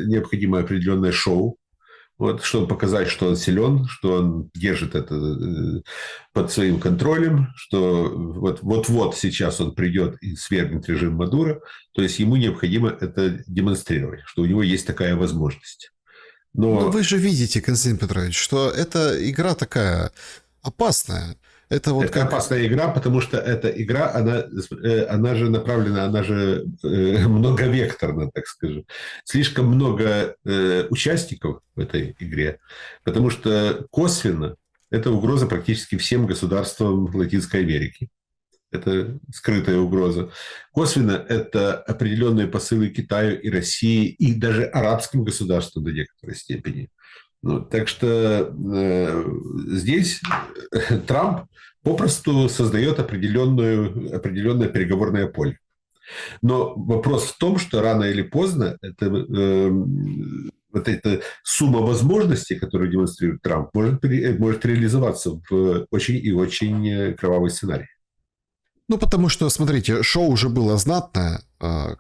необходимое определенное шоу, вот, чтобы показать, что он силен, что он держит это под своим контролем, что вот-вот сейчас он придет и свергнет режим Мадуро. То есть ему необходимо это демонстрировать, что у него есть такая возможность. Но вы же видите, Константин Петрович, что эта игра такая опасная. Это вот это опасная игра, потому что эта игра, она же направлена, она же многовекторна, так скажем. Слишком много участников в этой игре, потому что косвенно это угроза практически всем государствам Латинской Америки. Это скрытая угроза. Косвенно это определенные посылы Китаю и России, и даже арабским государствам до некоторой степени. Ну, так что здесь Трамп попросту создает определенное переговорное поле. Но вопрос в том, что рано или поздно вот эта сумма возможностей, которую демонстрирует Трамп, может реализоваться в очень и очень кровавый сценарий. Ну, потому что, смотрите, шоу уже было знатное.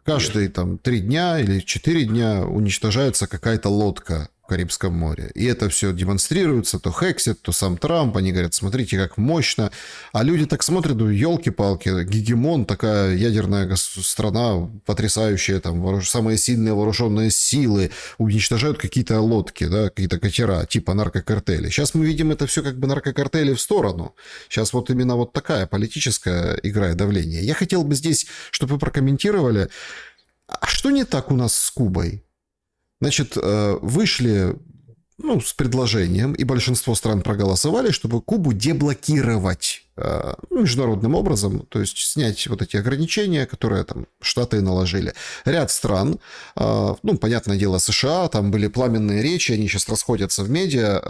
Каждые там 3 дня или 4 дня уничтожается какая-то лодка в Карибском море. И это все демонстрируется, то хексит, то сам Трамп. Они говорят, смотрите, как мощно. А люди так смотрят, ну, елки-палки, гегемон, такая ядерная страна, потрясающая, там, самые сильные вооруженные силы, уничтожают какие-то лодки, да, какие-то катера, типа наркокартели. Сейчас мы видим это все как бы наркокартели в сторону. Сейчас вот именно вот такая политическая игра и давление. Я хотел бы здесь, чтобы вы прокомментировали, а что не так у нас с Кубой? Значит, вышли с предложением, и большинство стран проголосовали, чтобы Кубу деблокировать международным образом, то есть снять вот эти ограничения, которые там Штаты наложили. Ряд стран, понятное дело, США, там были пламенные речи, они сейчас расходятся в медиа,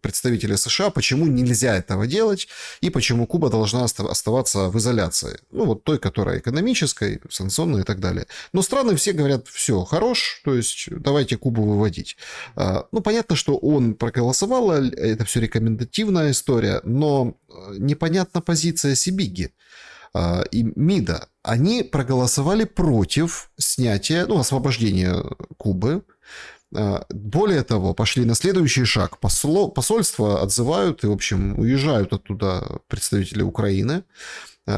представители США, почему нельзя этого делать, и почему Куба должна оставаться в изоляции. Той, которая экономической, санкционной и так далее. Но страны все говорят, все, хорош, то есть давайте Кубу выводить. Понятно, что он проголосовал, это все рекомендативная история, но непонятна позиция Сибиги и МИДа. Они проголосовали против снятия, освобождения Кубы. Более того, пошли на следующий шаг. Посольства отзывают и, в общем, уезжают оттуда представители Украины.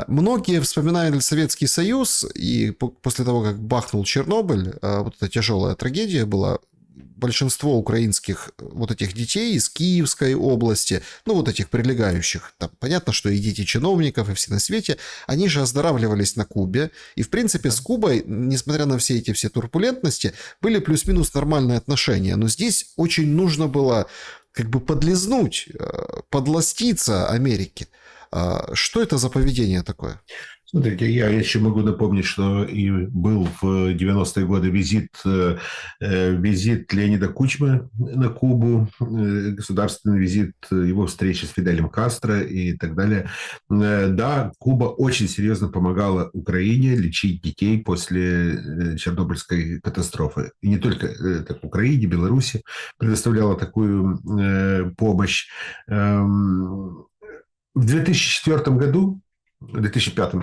Многие вспоминают Советский Союз, и после того, как бахнул Чернобыль, вот эта тяжелая трагедия была, большинство украинских вот этих детей из Киевской области, этих прилегающих, там понятно, что и дети чиновников, и все на свете, они же оздоравливались на Кубе, и в принципе с Кубой, несмотря на все турбулентности, были плюс-минус нормальные отношения, но здесь очень нужно было как бы подлизнуть, подластиться Америке. Что это за поведение такое? Смотрите, я еще могу напомнить, что и был в 90-е годы визит Леонида Кучмы на Кубу, государственный визит, его встречи с Фиделем Кастро и так далее. Да, Куба очень серьезно помогала Украине лечить детей после Чернобыльской катастрофы. И не только Украине, Беларуси предоставляла такую помощь. В 2004 году, в 2005,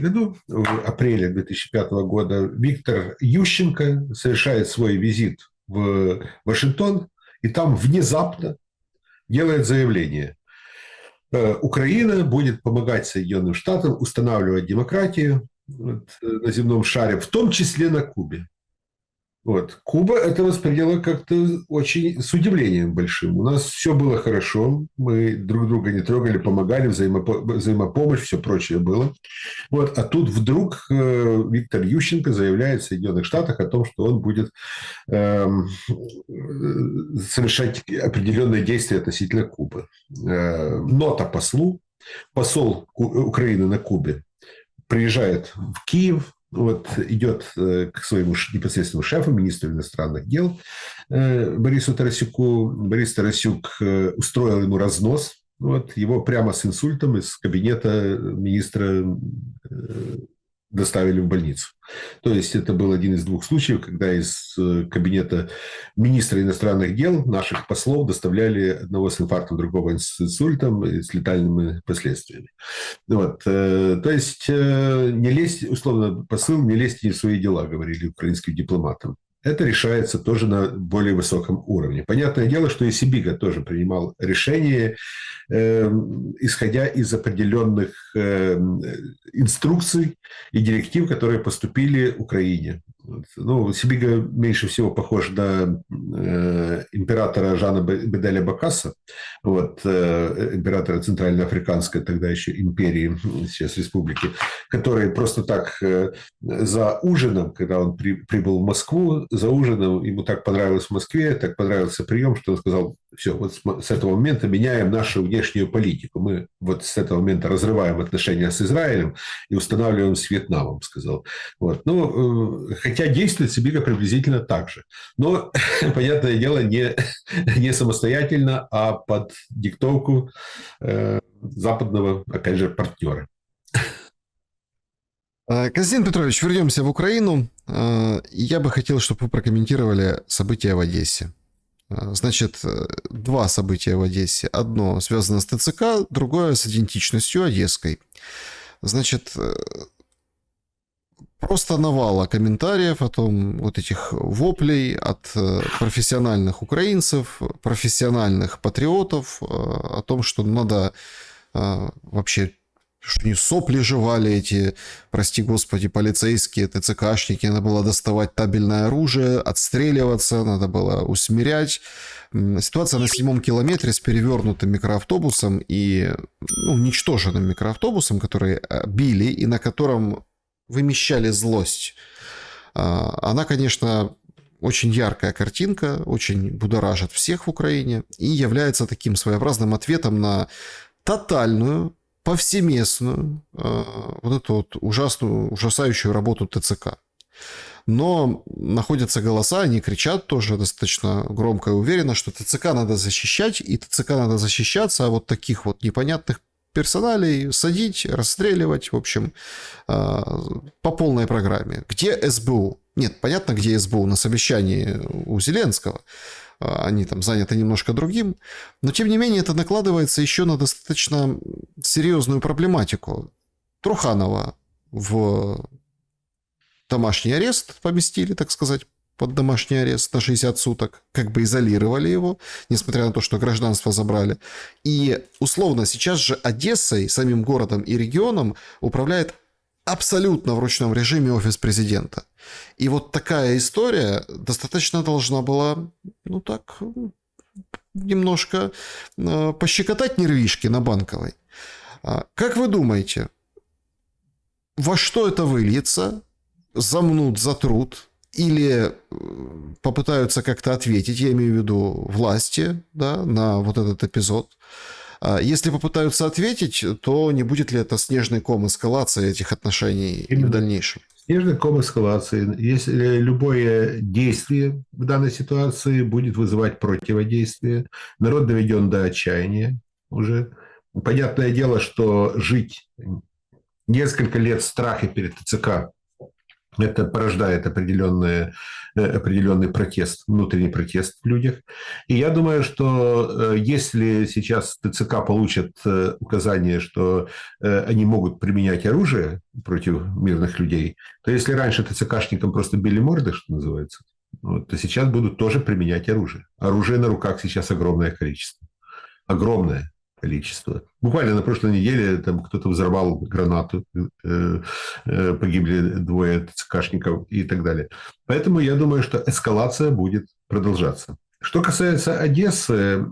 году, в апреле 2005 года, Виктор Ющенко совершает свой визит в Вашингтон, и там внезапно делает заявление. Украина будет помогать Соединенным Штатам устанавливать демократию на земном шаре, в том числе на Кубе. Куба это восприняла как-то очень с удивлением большим. У нас все было хорошо, мы друг друга не трогали, помогали, взаимопомощь, все прочее было. А тут вдруг Виктор Ющенко заявляет в Соединенных Штатах о том, что он будет совершать определенные действия относительно Кубы. Нота послу, посол Украины на Кубе приезжает в Киев, идет к своему непосредственному шефу, министру иностранных дел Борису Тарасюку. Борис Тарасюк устроил ему разнос. Его прямо с инсультом из кабинета министра доставили в больницу. То есть это был один из двух случаев, когда из кабинета министра иностранных дел наших послов доставляли одного с инфарктом, другого с инсультом и с летальными последствиями. То есть не лезть, условно, посыл, не лезьте не в свои дела, говорили украинским дипломатам. Это решается тоже на более высоком уровне. Понятное дело, что и Сибига тоже принимал решение, исходя из определенных инструкций и директив, которые поступили Украине. Сибига меньше всего похож на императора Жана Беделя Бокасса, императора Центральноафриканской тогда еще империи, сейчас республики, который просто так за ужином, когда он прибыл в Москву, за ужином ему так понравилось в Москве, так понравился прием, что он сказал: все, вот с этого момента меняем нашу внешнюю политику. Мы вот с этого момента разрываем отношения с Израилем и устанавливаем с Вьетнамом, сказал. Вот. Ну, хотя действует Сибига приблизительно так же. Но, понятное дело, не самостоятельно, а под диктовку западного, опять же, партнера. Константин Петрович, вернемся в Украину. Я бы хотел, чтобы вы прокомментировали события в Одессе. Значит, два события в Одессе. Одно связано с ТЦК, другое с идентичностью одесской. Значит, просто навала комментариев о том, вот этих воплей от профессиональных украинцев, профессиональных патриотов, о том, что надо вообще, что не сопли жевали эти, прости господи, полицейские, ТЦКшники, надо было доставать табельное оружие, отстреливаться, надо было усмирять. Ситуация на 7-м километре с перевернутым микроавтобусом и уничтоженным микроавтобусом, который били и на котором вымещали злость. Она, конечно, очень яркая картинка, очень будоражит всех в Украине и является таким своеобразным ответом на тотальную, повсеместную, вот эту вот ужасающую работу ТЦК. Но находятся голоса, они кричат тоже достаточно громко и уверенно, что ТЦК надо защищать, и ТЦК надо защищаться, а вот таких вот непонятных персоналей садить, расстреливать, в общем, по полной программе. Где СБУ? Нет, понятно, где СБУ, на совещании у Зеленского. Они там заняты немножко другим. Но, тем не менее, это накладывается еще на достаточно серьезную проблематику. Труханова в домашний арест поместили, так сказать, под домашний арест на 60 суток. Как бы изолировали его, несмотря на то, что гражданство забрали. И, условно, сейчас же Одессой, самим городом и регионом управляет абсолютно в ручном режиме офис президента. И вот такая история достаточно должна была, ну так, немножко пощекотать нервишки на Банковой. Как вы думаете, во что это выльется? Замнут, затрут? Или попытаются как-то ответить, я имею в виду власти, да, на вот этот эпизод? Если попытаются ответить, то не будет ли это снежный ком эскалации этих отношений и в дальнейшем? Снежный ком эскалации. Если любое действие в данной ситуации будет вызывать противодействие, народ доведен до отчаяния уже. Понятное дело, что жить несколько лет в страхе перед ТЦК, это порождает определенный протест, внутренний протест в людях. И я думаю, что если сейчас ТЦК получат указание, что они могут применять оружие против мирных людей, то если раньше ТЦКшникам просто били морды, что называется, вот, то сейчас будут тоже применять оружие. Оружия на руках сейчас огромное количество. Огромное количество. Буквально на прошлой неделе там кто-то взорвал гранату, погибли 2 ТЦКшников и так далее. Поэтому я думаю, что эскалация будет продолжаться. Что касается Одессы,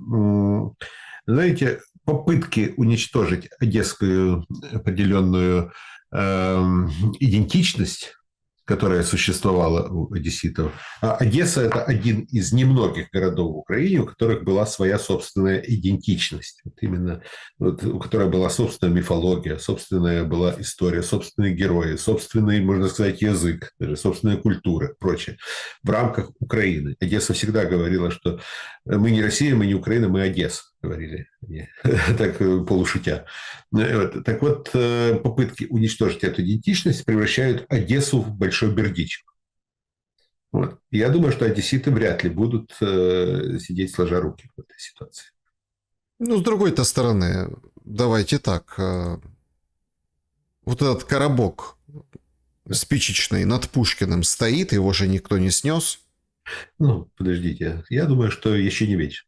знаете, попытки уничтожить одесскую определенную идентичность, которая существовала у одесситов. А Одесса – это один из немногих городов в Украине, у которых была своя собственная идентичность. Вот именно вот, у которой была собственная мифология, собственная была история, собственные герои, собственный, можно сказать, язык, даже собственная культура и прочее. В рамках Украины. Одесса всегда говорила, что мы не Россия, мы не Украина, мы Одесса. Говорили так полушутя. Так вот, попытки уничтожить эту идентичность превращают Одессу в большой Бердичев. Вот. Я думаю, что одесситы вряд ли будут сидеть сложа руки в этой ситуации. Ну, с другой-то стороны, давайте так. Вот этот коробок спичечный над Пушкиным стоит, его же никто не снес. Ну, подождите. Я думаю, что еще не вечер.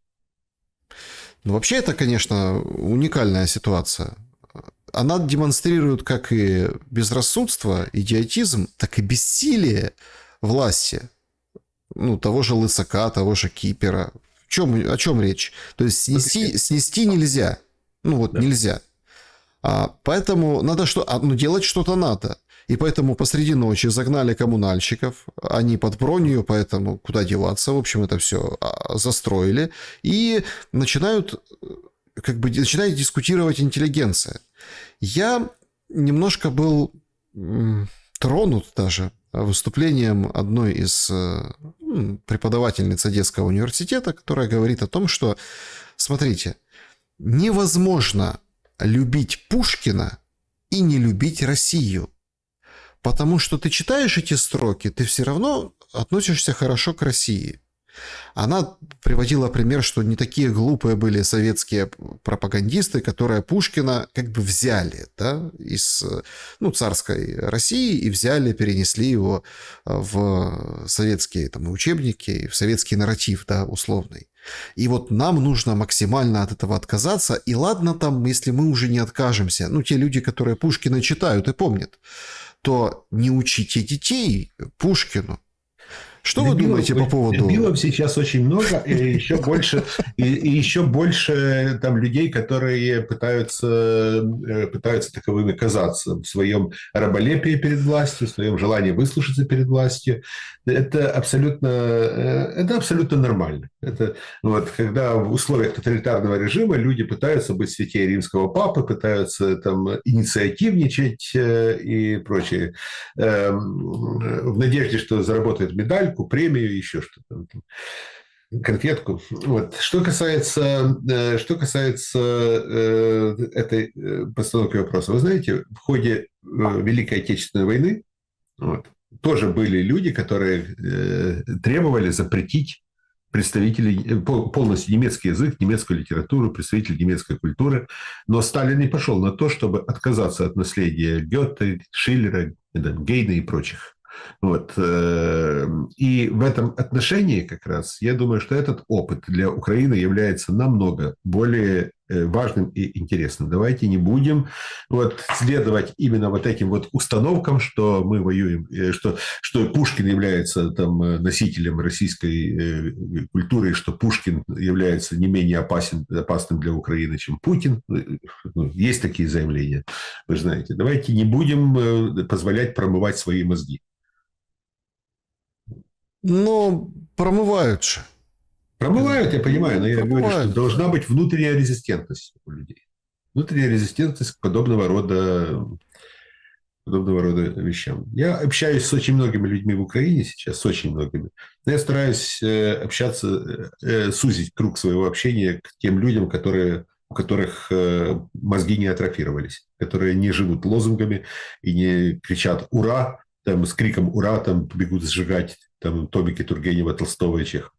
Ну, вообще, это, конечно, уникальная ситуация. Она демонстрирует как и безрассудство, идиотизм, так и бессилие власти. Ну, того же Лысака, того же Кипера. О чем речь? То есть снести нельзя. Ну, вот да. Нельзя. Поэтому надо делать что-то надо. И поэтому посреди ночи загнали коммунальщиков, они под бронью, поэтому куда деваться, в общем, это все застроили, и начинает дискутировать интеллигенция. Я немножко был тронут даже выступлением одной из преподавательниц Одесского университета, которая говорит о том, что, смотрите, невозможно любить Пушкина и не любить Россию. Потому что ты читаешь эти строки, ты все равно относишься хорошо к России. Она приводила пример, что не такие глупые были советские пропагандисты, которые Пушкина как бы взяли, да, из царской России и взяли, перенесли его в советские там, учебники, в советский нарратив, да, условный. И вот нам нужно максимально от этого отказаться. И ладно там, если мы уже не откажемся, те люди, которые Пушкина читают и помнят, то не учите детей Пушкину. Что вы думаете по поводу... Дебилов сейчас очень много, и еще больше там людей, которые пытаются таковыми казаться в своем раболепии перед властью, в своем желании выслушаться перед властью. Это абсолютно нормально. Это, когда в условиях тоталитарного режима люди пытаются быть святее римского папы, пытаются там инициативничать и прочее, в надежде, что заработают медаль, премию, еще что-то, конфетку. Что касается этой постановки вопроса, вы знаете, в ходе Великой Отечественной войны тоже были люди, которые требовали запретить полностью немецкий язык, немецкую литературу, представителей немецкой культуры. Но Сталин не пошел на то, чтобы отказаться от наследия Гёте, Шиллера, Гейна и прочих. И в этом отношении как раз я думаю, что этот опыт для Украины является намного более важным и интересным. Давайте не будем следовать именно этим установкам, что мы воюем, что Пушкин является там носителем российской культуры, и что Пушкин является не менее опасным для Украины, чем Путин. Есть такие заявления, вы знаете. Давайте не будем позволять промывать свои мозги. Но промывают же. Промывают, я понимаю, но я говорю, что должна быть внутренняя резистентность у людей. Внутренняя резистентность к подобного рода вещам. Я общаюсь с очень многими людьми в Украине сейчас, с очень многими. Но я стараюсь общаться, сузить круг своего общения к тем людям, у которых мозги не атрофировались, которые не живут лозунгами и не кричат «Ура!», там, с криком «Ура!», там бегут сжигать там, томики Тургенева, Толстого и Чехова.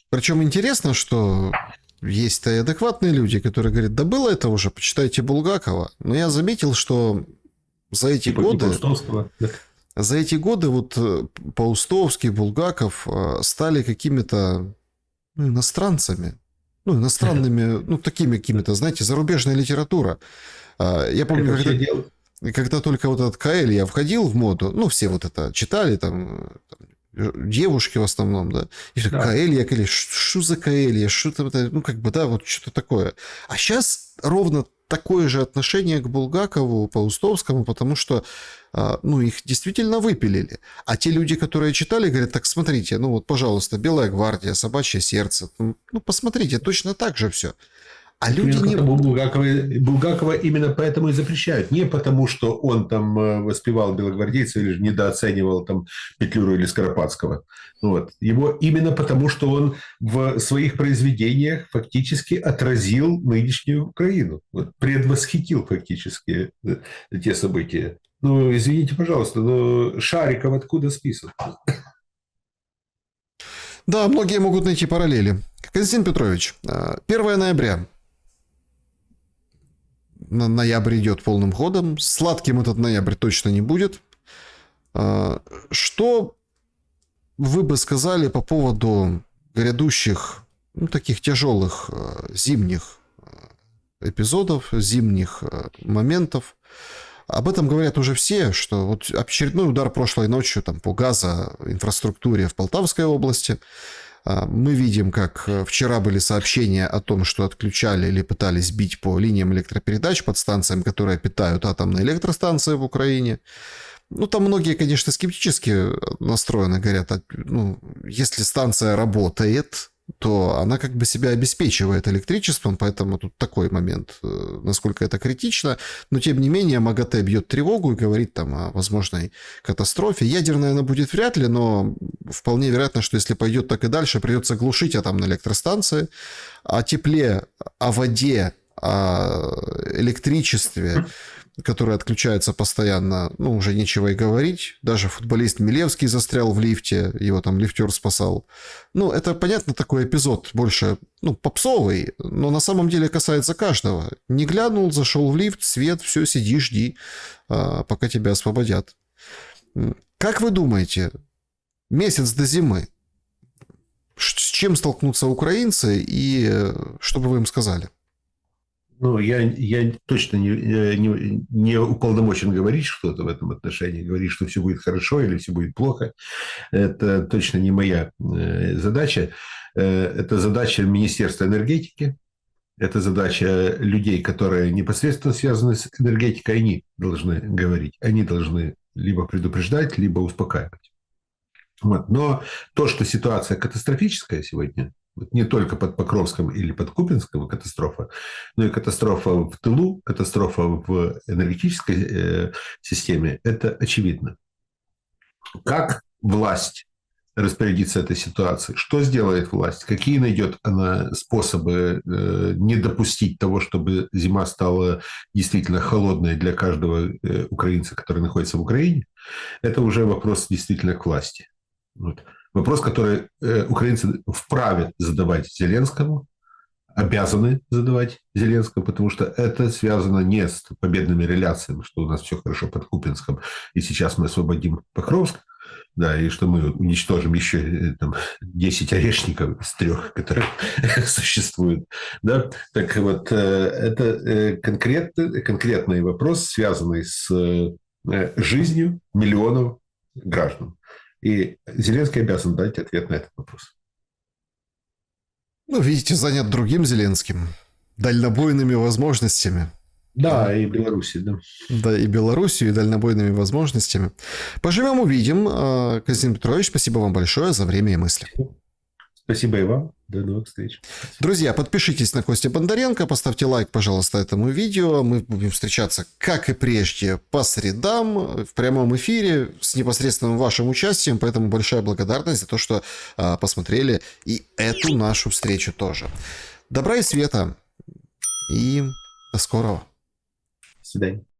Причем интересно, что есть-то и адекватные люди, которые говорят, да было это уже, почитайте Булгакова. Но я заметил, что за эти годы... За эти годы Паустовский, Булгаков стали какими-то иностранцами. Иностранными, такими какими-то, знаете, зарубежная литература. Я помню, когда только этот Коэльо входил в моду, все это читали, там девушки в основном, да, и да. Коэльо, что за Коэльо, что там, что-то такое. А сейчас ровно такое же отношение к Булгакову, Паустовскому, потому что, их действительно выпилили. А те люди, которые читали, говорят, так смотрите, пожалуйста, «Белая гвардия», «Собачье сердце», посмотрите, точно так же все. А люди не... Булгакова именно поэтому и запрещают. Не потому, что он там воспевал белогвардейцев или недооценивал там Петлюру или Скоропадского. Его именно потому, что он в своих произведениях фактически отразил нынешнюю Украину. Предвосхитил фактически те события. Извините, пожалуйста, но Шариков откуда списан? Да, многие могут найти параллели. Константин Петрович, 1 ноября. Ноябрь идет полным ходом. Сладким этот ноябрь точно не будет. Что вы бы сказали по поводу грядущих, таких тяжелых зимних эпизодов, зимних моментов? Об этом говорят уже все, что очередной удар прошлой ночью по газоинфраструктуре в Полтавской области. Мы видим, как вчера были сообщения о том, что отключали или пытались бить по линиям электропередач под станциям, которые питают атомные электростанции в Украине. Ну, там многие, конечно, скептически настроены, говорят, ну, если станция работает, то она как бы себя обеспечивает электричеством, поэтому тут такой момент, насколько это критично. Но, тем не менее, МАГАТЭ бьет тревогу и говорит там о возможной катастрофе. Ядерная она будет вряд ли, но вполне вероятно, что если пойдет так и дальше, придется глушить атомные электростанции. О тепле, о воде, о электричестве, которые отключаются постоянно, ну, уже нечего и говорить. Даже футболист Милевский застрял в лифте, его там лифтер спасал. Ну, это, понятно, такой эпизод больше, ну, попсовый, но на самом деле касается каждого. Не глянул, зашел в лифт, свет, все, сиди, жди, пока тебя освободят. Как вы думаете, месяц до зимы, с чем столкнутся украинцы и что бы вы им сказали? Ну, я точно не уполномочен говорить что-то в этом отношении, говорить, что все будет хорошо или все будет плохо. Это точно не моя задача. Это задача Министерства энергетики. Это задача людей, которые непосредственно связаны с энергетикой. Они должны говорить. Они должны либо предупреждать, либо успокаивать. Вот. Но то, что ситуация катастрофическая сегодня, не только под Покровском или под Купинском катастрофа, но и катастрофа в тылу, катастрофа в энергетической системе, это очевидно. Как власть распорядится этой ситуацией? Что сделает власть? Какие найдет она способы не допустить того, чтобы зима стала действительно холодной для каждого украинца, который находится в Украине? Это уже вопрос действительно к власти. Вот. Вопрос, который украинцы вправе задавать Зеленскому, обязаны задавать Зеленскому, потому что это связано не с победными реляциями, что у нас все хорошо под Купинском, и сейчас мы освободим Покровск, да, и что мы уничтожим еще там, 10 орешников из 3, которые существуют. Да? Так вот, это конкретный вопрос, связанный с жизнью миллионов граждан. И Зеленский обязан дать ответ на этот вопрос. Ну, видите, занят другим Зеленским. Дальнобойными возможностями. Да, и Беларуси, да. Да, и Белоруссию, и дальнобойными возможностями. Поживем, увидим. Константин Петрович, спасибо вам большое за время и мысли. Спасибо и вам. До новых встреч. Друзья, подпишитесь на Костю Бондаренко, поставьте лайк, пожалуйста, этому видео. Мы будем встречаться, как и прежде, по средам в прямом эфире с непосредственным вашим участием. Поэтому большая благодарность за то, что посмотрели и эту нашу встречу тоже. Добра и света. И до скорого. До свидания.